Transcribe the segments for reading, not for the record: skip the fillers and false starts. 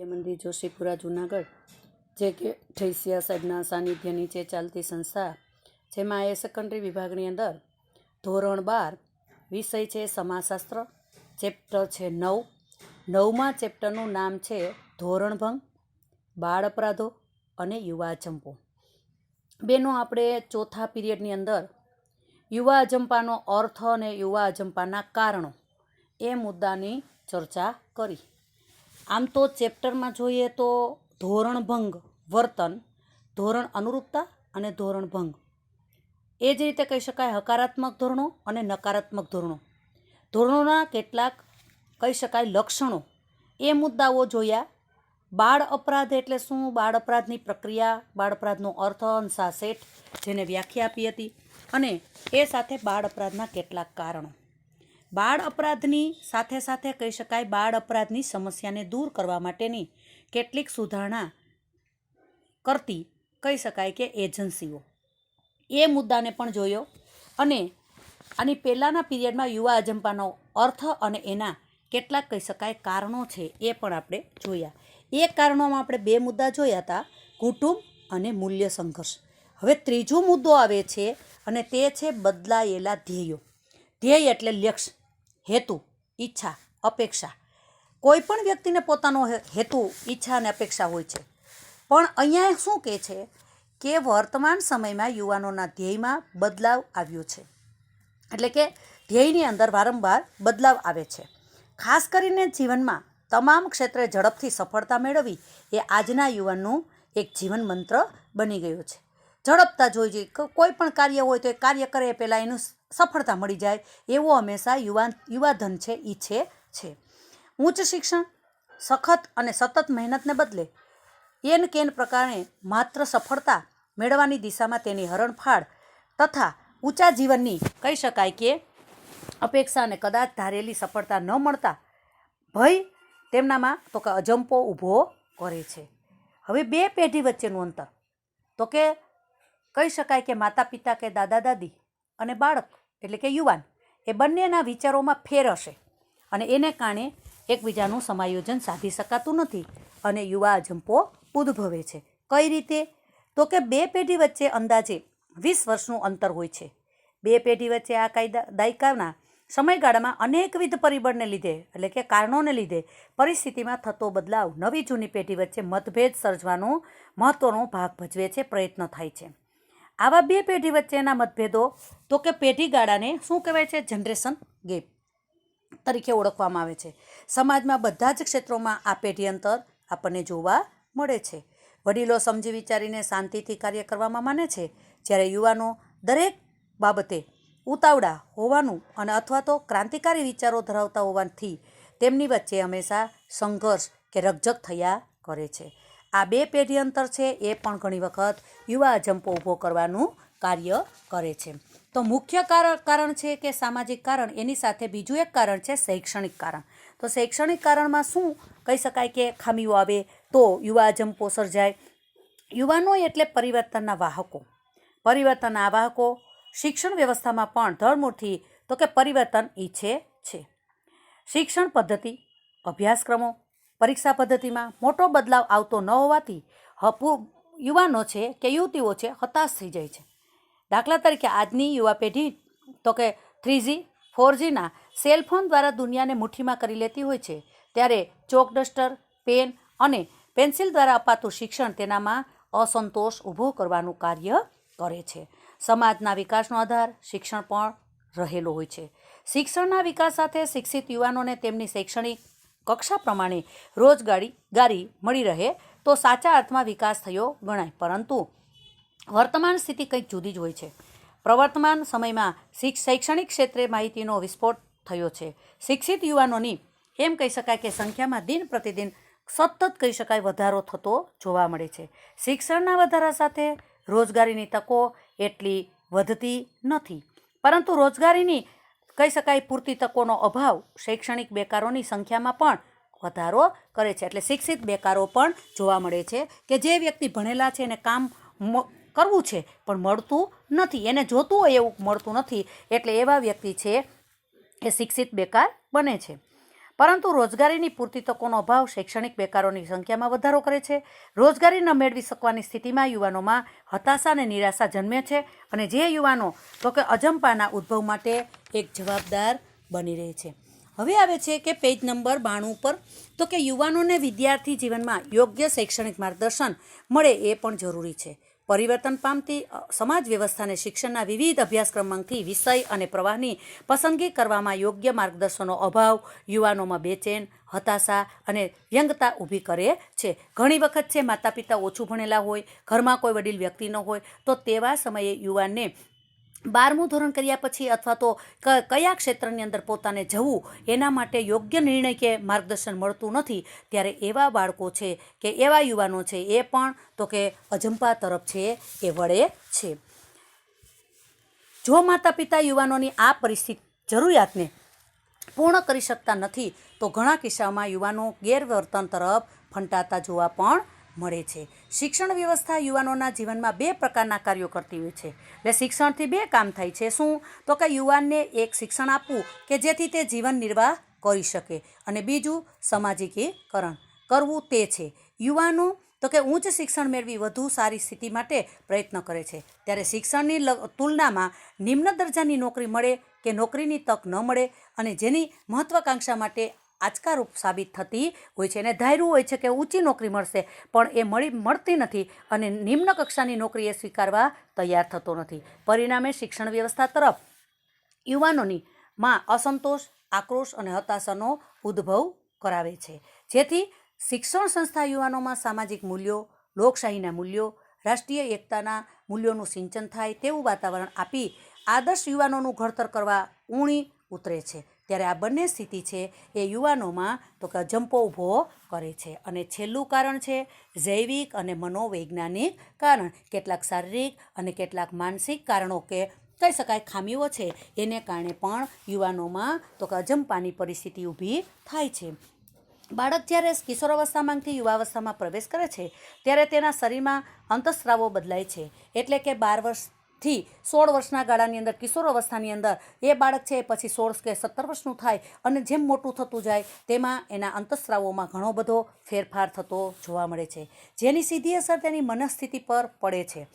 મંદિર જોશીપુરા જુનાગઢ જે કે ઠૈસિયા સાહેબના સાનિધ્ય નીચે ચાલતી સંસ્થા, જેમાં એ સેકન્ડરી વિભાગની અંદર ધોરણ 12 વિષય છે સમાજશાસ્ત્ર, ચેપ્ટર છે 9. ચેપ્ટરનું નામ છે ધોરણભંગ, બાળ અપરાધો અને યુવા અજંપો. બેનો આપણે ચોથા પીરિયડની અંદર યુવા અજંપાનો અર્થ અને યુવા અજંપાના કારણો એ મુદ્દાની ચર્ચા કરી. આમ તો ચેપ્ટરમાં જોઈએ તો ધોરણભંગ વર્તન, ધોરણ અનુરૂપતા અને ધોરણભંગ, એ જ રીતે કહી શકાય હકારાત્મક ધોરણો અને નકારાત્મક ધોરણો, ધોરણોના કેટલાક કહી શકાય લક્ષણો, એ મુદ્દાઓ જોયા. બાળ અપરાધ એટલે શું, બાળ અપરાધની પ્રક્રિયા, બાળ અપરાધનો અર્થ, સાસેટ જેને વ્યાખ્યા આપી હતી, અને એ સાથે બાળ અપરાધના કેટલાક કારણો. બાળ અપરાધની સાથે સાથે કહી શકાય બાળ અપરાધની સમસ્યાને દૂર કરવા માટેની કેટલીક સુધારણા કરતી કહી શકાય કે એજન્સીઓ, એ મુદ્દાને પણ જોયો. અને આની પહેલાંના પીરિયડમાં યુવા અજંપાનો અર્થ અને એના કેટલાક કહી શકાય કારણો છે એ પણ આપણે જોયા. એ કારણોમાં આપણે 2 મુદ્દા જોયા હતા, કુટુંબ અને મૂલ્ય સંઘર્ષ. હવે ત્રીજો મુદ્દો આવે છે અને તે છે બદલાયેલા ધ્યેયો. ધ્યેય એટલે લક્ષ્ય, હેતુ, ઈચ્છા, અપેક્ષા. કોઈ પણ વ્યક્તિને પોતાનો હેતુ, ઈચ્છા અને અપેક્ષા હોય છે, પણ અહીંયા શું કહે છે કે વર્તમાન સમયમાં યુવાનોના ધ્યેયમાં બદલાવ આવ્યો છે. એટલે કે ધ્યેયની અંદર વારંવાર બદલાવ આવે છે. ખાસ કરીને જીવનમાં તમામ ક્ષેત્રે ઝડપથી સફળતા મેળવવી એ આજના યુવાનનું એક જીવન મંત્ર બની ગયો છે. ઝડપતા જોઈ જોઈએ, કોઈ પણ કાર્ય હોય તો એ કાર્ય કરે પહેલાં એનું સફળતા મળી જાય, એવો હંમેશા યુવાધન છે ઈચ્છે છે. ઉચ્ચ શિક્ષણ, સખત અને સતત મહેનતને બદલે એન કેન પ્રકારે માત્ર સફળતા મેળવવાની દિશામાં તેની હરણફાળ તથા ઊંચા જીવનની કહી શકાય કે અપેક્ષા અને કદાચ ધારેલી સફળતા ન મળતા ભય તેમનામાં તો કે અજંપો ઊભો કરે છે. હવે 2 પેઢી વચ્ચેનું અંતર તો કે કહી શકાય કે માતા પિતા કે દાદા દાદી અને બાળક એટલે કે યુવાન, એ બંનેના વિચારોમાં ફેર હશે અને એને કારણે એકબીજાનું સમાયોજન સાધી શકાતું નથી અને યુવા અજંપો ઉદ્ભવે છે. કઈ રીતે? તો કે 2 પેઢી વચ્ચે અંદાજે 20 વર્ષનું અંતર હોય છે. 2 પેઢી વચ્ચે આ દાયકાના સમયગાળામાં અનેકવિધ પરિબળને લીધે એટલે કે કારણોને લીધે પરિસ્થિતિમાં થતો બદલાવ નવી જૂની પેઢી વચ્ચે મતભેદ સર્જવાનો મહત્વનો ભાગ ભજવે છે, પ્રયત્ન થાય છે. આવા 2 પેઢી વચ્ચેના મતભેદો તો કે પેઢી ગાળાને શું કહેવાય છે, જનરેશન ગેપ તરીકે ઓળખવામાં આવે છે. સમાજમાં બધા જ ક્ષેત્રોમાં આ પેઢી અંતર આપણને જોવા મળે છે. વડીલો સમજી વિચારીને શાંતિથી કાર્ય કરવામાં માને છે, જ્યારે યુવાનો દરેક બાબતે ઉતાવળા હોવાનું અને અથવા તો ક્રાંતિકારી વિચારો ધરાવતા હોવાથી તેમની વચ્ચે હંમેશા સંઘર્ષ કે રકઝક થયા કરે છે. આ 2 પેઢી અંતર છે એ પણ ઘણી વખત યુવા અજંપો ઊભો કરવાનું કાર્ય કરે છે. તો મુખ્ય કારણ છે કે સામાજિક કારણ, એની સાથે બીજું એક કારણ છે શૈક્ષણિક કારણ. તો શૈક્ષણિક કારણમાં શું કહી શકાય કે ખામીઓ આવે તો યુવા અજંપો સર્જાય. યુવાનો એટલે પરિવર્તનના વાહકો. પરિવર્તનના વાહકો શિક્ષણ વ્યવસ્થામાં પણ ધરમૂળથી તો કે પરિવર્તન ઈચ્છે છે. શિક્ષણ પદ્ધતિ, અભ્યાસક્રમો, પરીક્ષા પદ્ધતિમાં મોટો બદલાવ આવતો ન હોવાથી યુવાનો છે કે યુવતીઓ છે હતાશ થઈ જાય છે. દાખલા તરીકે આજની યુવા પેઢી તો કે 3G 4Gના સેલફોન દ્વારા દુનિયાને મુઠ્ઠીમાં કરી લેતી હોય છે, ત્યારે ચોક, ડસ્ટર, પેન અને પેન્સિલ દ્વારા અપાતું શિક્ષણ તેનામાં અસંતોષ ઊભો કરવાનું કાર્ય કરે છે. સમાજના વિકાસનો આધાર શિક્ષણ પણ રહેલો હોય છે. શિક્ષણના વિકાસ સાથે શિક્ષિત યુવાનોને તેમની શૈક્ષણિક કક્ષા પ્રમાણે રોજગારી મળી રહે તો સાચા અર્થમાં વિકાસ થયો ગણાય. પરંતુ વર્તમાન સ્થિતિ કંઈક જુદી જ હોય છે. પ્રવર્તમાન સમયમાં શૈક્ષણિક ક્ષેત્રે માહિતીનો વિસ્ફોટ થયો છે. શિક્ષિત યુવાનોની એમ કહી શકાય કે સંખ્યામાં દિન પ્રતિદિન સતત કહી શકાય વધારો થતો જોવા મળે છે. શિક્ષણના વધારા સાથે રોજગારીની તકો એટલી વધતી નથી, પરંતુ રોજગારીની કહી શકાય પૂરતી તકોનો અભાવ શૈક્ષણિક બેકારોની સંખ્યામાં પણ વધારો કરે છે. એટલે શિક્ષિત બેકારો પણ જોવા મળે છે કે જે વ્યક્તિ ભણેલા છે એને કામ કરવું છે પણ મળતું નથી, એને જોતું હોય એવું મળતું નથી, એટલે એવા વ્યક્તિ છે એ શિક્ષિત બેકાર બને છે. પરંતુ રોજગારીની પૂરતી તકોનો અભાવ શૈક્ષણિક બેકારોની સંખ્યામાં વધારો કરે છે. રોજગારી ન મેળવી શકવાની સ્થિતિમાં યુવાનોમાં હતાશા અને નિરાશા જન્મે છે અને જે યુવાનો તો કે અજંપાના ઉદ્ભવ માટે એક જવાબદાર બની રહે છે. હવે આવે છે કે પેજ નંબર 92 પર તો કે યુવાનોને વિદ્યાર્થી જીવનમાં યોગ્ય શૈક્ષણિક માર્ગદર્શન મળે એ પણ જરૂરી છે. પરિવર્તન પામતી સમાજ વ્યવસ્થાને શિક્ષણના વિવિધ અભ્યાસક્રમમાંથી વિષય અને પ્રવાહની પસંદગી કરવામાં યોગ્ય માર્ગદર્શનનો અભાવ યુવાનોમાં બેચેન, હતાશા અને વ્યંગતા ઊભી કરે છે. ઘણી વખત છે માતા પિતા ઓછું ભણેલા હોય, ઘરમાં કોઈ વડીલ વ્યક્તિ ન હોય, તો તેવા સમયે યુવાનને 12મું ધોરણ કર્યા પછી અથવા તો કયા ક્ષેત્રની અંદર પોતાને જવું એના માટે યોગ્ય નિર્ણય કે માર્ગદર્શન મળતું નથી. ત્યારે એવા બાળકો છે કે એવા યુવાનો છે એ પણ તો કે અજંપા તરફ છે એ વળે છે. જો માતા પિતા યુવાનોની આ પરિસ્થિતિ જરૂરિયાતને પૂર્ણ કરી શકતા નથી તો ઘણા કિસ્સામાં યુવાનો ગેરવર્તન તરફ ફંટાતા જોવા પણ મળે છે. શિક્ષણ વ્યવસ્થા યુવાનોના જીવનમાં 2 પ્રકારના કાર્યો કરતી હોય છે. એટલે શિક્ષણથી 2 કામ થાય છે. શું? તો કે યુવાનને એક શિક્ષણ આપવું કે જેથી તે જીવન નિર્વાહ કરી શકે અને બીજું સામાજિકીકરણ કરવું તે છે. યુવાનો તો કે ઉચ્ચ શિક્ષણ મેળવી વધુ સારી સ્થિતિ માટે પ્રયત્ન કરે છે. ત્યારે શિક્ષણની તુલનામાં નિમ્ન દરજાની નોકરી મળે કે નોકરીની તક ન મળે અને જેની મહત્વાકાંક્ષા માટે આંચકારૂપ સાબિત થતી હોય છે અને ધાર્યું હોય છે કે ઊંચી નોકરી મળશે પણ એ મળતી નથી અને નિમ્ન કક્ષાની નોકરી એ સ્વીકારવા તૈયાર થતો નથી. પરિણામે શિક્ષણ વ્યવસ્થા તરફ યુવાનોની માં અસંતોષ, આક્રોશ અને હતાશાનો ઉદ્ભવ કરાવે છે. જેથી શિક્ષણ સંસ્થા યુવાનોમાં સામાજિક મૂલ્યો, લોકશાહીના મૂલ્યો, રાષ્ટ્રીય એકતાના મૂલ્યોનું સિંચન થાય તેવું વાતાવરણ આપી આદર્શ યુવાનોનું ઘડતર કરવા ઊણી ઉતરે છે. ત્યારે આ બંને સ્થિતિ છે એ યુવાનોમાં તો કે અજંપો ઊભો કરે છે. અને છેલ્લું કારણ છે જૈવિક અને મનોવૈજ્ઞાનિક કારણ. કેટલાક શારીરિક અને કેટલાક માનસિક કારણો કે કહી શકાય ખામીઓ છે એને કારણે પણ યુવાનોમાં તો કે અજંપાની પરિસ્થિતિ ઊભી થાય છે. બાળક જ્યારે કિશોરાવસ્થામાંથી યુવાવસ્થામાં પ્રવેશ કરે છે ત્યારે તેના શરીરમાં અંતઃસ્રાવો બદલાય છે. એટલે કે 12 વર્ષથી 16 વર્ષના ગાળાની અંદર કિશોરાવસ્થાની અંદર એ બાળક છે પછી 16 કે 17 વર્ષનું થાય અને જેમ મોટું થતું જાય તેમાં એના અંતઃસ્રાવોમાં ઘણો બધો ફેરફાર થતો જોવા મળે છે, જેની સીધી અસર તેની મનસ્થિતિ પર પડે છે.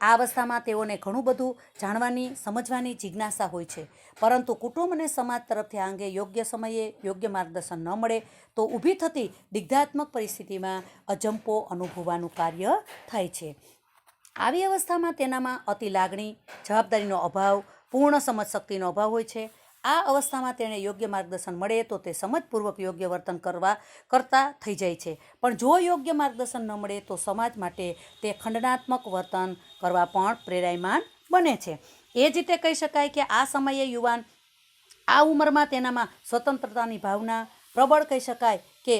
આ અવસ્થામાં તેઓને ઘણું બધું જાણવાની, સમજવાની જિજ્ઞાસા હોય છે, પરંતુ કુટુંબ અને સમાજ તરફથી આ અંગે યોગ્ય સમયે યોગ્ય માર્ગદર્શન ન મળે તો ઊભી થતી દિગ્ધાત્મક પરિસ્થિતિમાં અજંપો અનુભવવાનું કાર્ય થાય છે. આવી અવસ્થામાં તેનામાં અતિ લાગણી, જવાબદારીનો અભાવ, પૂર્ણ સમજશક્તિનો અભાવ હોય છે. આ અવસ્થામાં તેણે યોગ્ય માર્ગદર્શન મળે તો તે સમજપૂર્વક યોગ્ય વર્તન કરતા થઈ જાય છે. પણ જો યોગ્ય માર્ગદર્શન ન મળે તો સમાજ માટે તે ખંડનાત્મક વર્તન કરવા પણ પ્રેરાયમાન બને છે. એ જ રીતે કહી શકાય કે આ સમયે યુવાન આ ઉંમરમાં તેનામાં સ્વતંત્રતાની ભાવના પ્રબળ કહી શકાય કે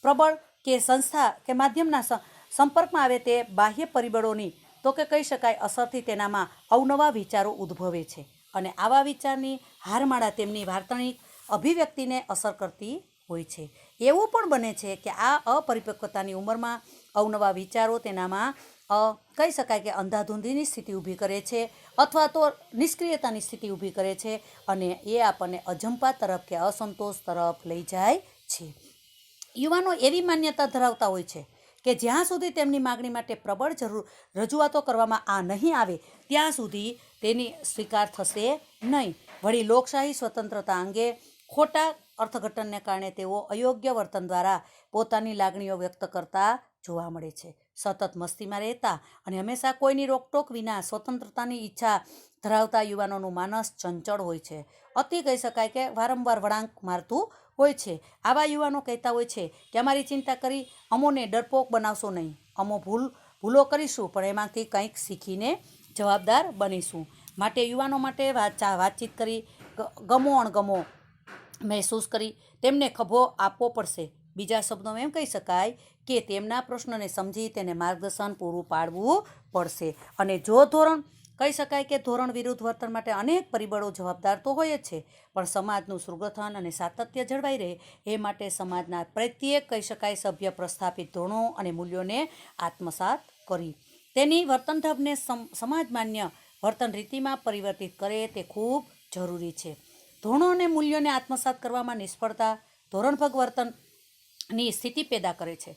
પ્રબળ કે સંસ્થા કે માધ્યમના સંપર્કમાં આવે તે બાહ્ય પરિબળોની તો કે કહી શકાય અસરથી તેનામાં અવનવા વિચારો ઉદ્ભવે છે અને આવા વિચારની હારમાળા તેમની વાર્તાણિક અભિવ્યક્તિને અસર કરતી હોય છે. એવું પણ બને છે કે આ અપરિપક્વતાની ઉંમરમાં અવનવા વિચારો તેનામાં કહી શકાય કે અંધાધૂંધીની સ્થિતિ ઊભી કરે છે અથવા તો નિષ્ક્રિયતાની સ્થિતિ ઊભી કરે છે અને એ આપણને અજંપા તરફ કે અસંતોષ તરફ લઈ જાય છે. યુવાનો એવી માન્યતા ધરાવતા હોય છે કે જ્યાં સુધી તેમની માગણી માટે પ્રબળ રજૂઆતો કરવામાં નહીં આવે ત્યાં સુધી તેની સ્વીકાર થશે નહીં. વળી લોકશાહી સ્વતંત્રતા અંગે ખોટા અર્થઘટનને કારણે તેઓ અયોગ્ય વર્તન દ્વારા પોતાની લાગણીઓ વ્યક્ત કરતા જોવા મળે છે. સતત મસ્તીમાં રહેતા અને હંમેશા કોઈની રોકટોક વિના સ્વતંત્રતાની ઈચ્છા ધરાવતા યુવાનોનું માનસ ચંચળ હોય છે. અતિ કહી શકાય કે વારંવાર વળાંક મારતું હોય છે. આવા યુવાનો કહેતા હોય છે કે અમારી ચિંતા કરી અમોને ડરપોક બનાવશો નહીં, અમો ભૂલો કરીશું પણ એમાંથી કંઈક શીખીને જવાબદાર બનીશું. માટે યુવાનો માટે વાતચીત કરી, ગમો અણગમો મહેસૂસ કરી તેમને ખભો આપવો પડશે. બીજા શબ્દોમાં એમ કહી શકાય કે તેમના પ્રશ્નને સમજી તેને માર્ગદર્શન પૂરું પાડવું પડશે. અને જો કહી શકાય કે ધોરણ વિરુદ્ધ વર્તન માટે અનેક પરિબળો જવાબદાર તો હોય જ છે, પણ સમાજનું સુગઠન અને સાતત્ય જળવાઈ રહે એ માટે સમાજના પ્રત્યેક કહી શકાય સભ્ય પ્રસ્થાપિત ધોરણો અને મૂલ્યોને આત્મસાત કરી તેની વર્તન ઢબને સમાજ માન્ય વર્તન રીતિમાં પરિવર્તિત કરે તે ખૂબ જરૂરી છે. ધોરણો અને મૂલ્યોને આત્મસાત કરવામાં નિષ્ફળતા ધોરણભંગ વર્તનની સ્થિતિ પેદા કરે છે.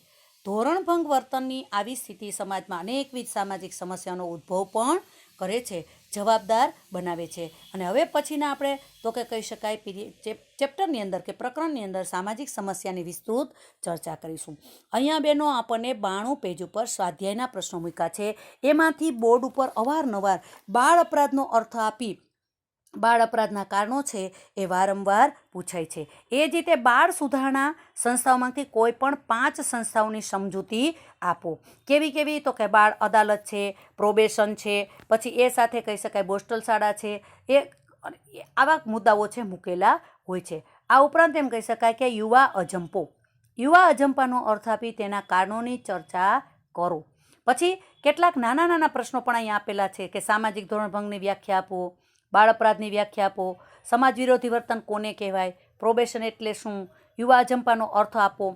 ધોરણભંગ વર્તનની આવી સ્થિતિ સમાજમાં અનેકવિધ સામાજિક સમસ્યાનો ઉદ્ભવ પણ કરે છે, જવાબદાર બનાવે છે. અને હવે પછીના આપણે તો કે કહી શકાય ચેપ્ટરની અંદર કે પ્રકરણની અંદર સામાજિક સમસ્યાની વિસ્તૃત ચર્ચા કરીશું. અહીંયા બહેનો આપણને 92 પેજ ઉપર સ્વાધ્યાયના પ્રશ્નો મૂક્યા છે. એમાંથી બોર્ડ ઉપર અવારનવાર બાળ અપરાધનો અર્થ આપી બાળ અપરાધના કારણો છે એ વારંવાર પૂછાય છે. એ જ રીતે બાળ સુધારણા સંસ્થાઓમાંથી કોઈ પણ 5 સંસ્થાઓની સમજૂતી આપો. કેવી તો કે બાળ અદાલત છે, પ્રોબેશન છે, પછી એ સાથે કહી શકાય બોસ્ટલ શાળા છે, એ આવા મુદ્દાઓ છે મૂકેલા હોય છે. આ ઉપરાંત એમ કહી શકાય કે યુવા અજંપાનો અર્થ આપી તેના કારણોની ચર્ચા કરો. પછી કેટલાક નાના પ્રશ્નો પણ અહીંયા આપેલા છે કે સામાજિક ધોરણભંગની વ્યાખ્યા આપો, બાળ અપરાધની વ્યાખ્યા આપો, સમાજ વિરોધી વર્તન કોને કહેવાય, પ્રોબેશન એટલે શું, યુવા અજંપાનો અર્થ આપો.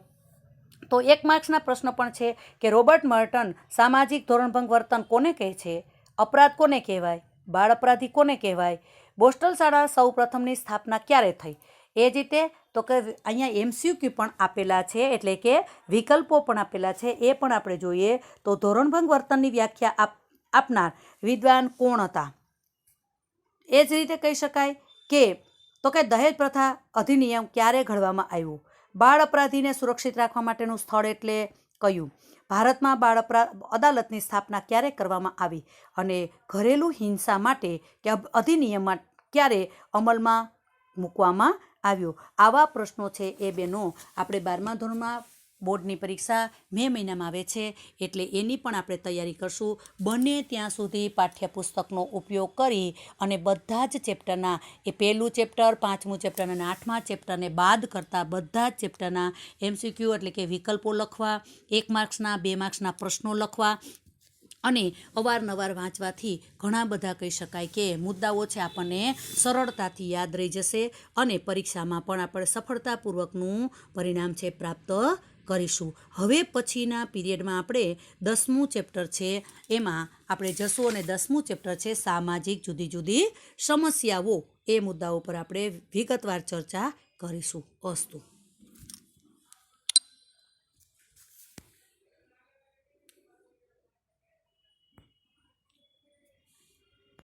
તો 1 માર્ક્સના પ્રશ્ન પણ છે કે રોબર્ટ મર્ટન સામાજિક ધોરણભંગ વર્તન કોને કહે છે, અપરાધ કોને કહેવાય, બાળ અપરાધી કોને કહેવાય, બોસ્ટલ શાળા સૌ પ્રથમની સ્થાપના ક્યારે થઈ. એ જ રીતે તો કે અહીંયા MCQ પણ આપેલા છે, એટલે કે વિકલ્પો પણ આપેલા છે, એ પણ આપણે જોઈએ. તો ધોરણભંગ વર્તનની વ્યાખ્યા આપનાર વિદ્વાન કોણ હતા. એ જ રીતે કહી શકાય કે તો કે દહેજ પ્રથા અધિનિયમ ક્યારે ઘડવામાં આવ્યું, બાળ અપરાધીને સુરક્ષિત રાખવા માટેનું સ્થળ એટલે કયું, ભારતમાં બાળ અદાલતની સ્થાપના ક્યારે કરવામાં આવી અને ઘરેલું હિંસા માટે કે અધિનિયમમાં ક્યારે અમલમાં મૂકવામાં આવ્યો. આવા પ્રશ્નો છે એ બેનો આપણે 12મા ધોરણમાં બોર્ડની પરીક્ષા મે મહિનામાં આવે છે, એટલે એની પણ આપણે તૈયારી કરશું. બને ત્યાં સુધી પાઠ્યપુસ્તકનો ઉપયોગ કરી અને બધા જ ચેપ્ટરના એ 1લું ચેપ્ટર, 5મું ચેપ્ટર અને 8મા ચેપ્ટરને બાદ કરતા બધા જ ચેપ્ટરના MCQ એટલે કે વિકલ્પો લખવા, 1 માર્ક્સના 2 માર્ક્સના પ્રશ્નો લખવા અને અવારનવાર વાંચવાથી ઘણા બધા કહી શકાય કે મુદ્દાઓ છે આપણને સરળતાથી યાદ રહી જશે અને પરીક્ષામાં પણ આપણે સફળતાપૂર્વકનું પરિણામ છે પ્રાપ્ત કરીશું. હવે પછીના પીરિયડમાં આપણે 10મું ચેપ્ટર છે એમાં આપણે જશું અને 10મું ચેપ્ટર છે સામાજિક જુદી જુદી સમસ્યાઓ. એ મુદ્દાઓ પર આપણે વિગતવાર ચર્ચા કરીશું. અસ્તુ.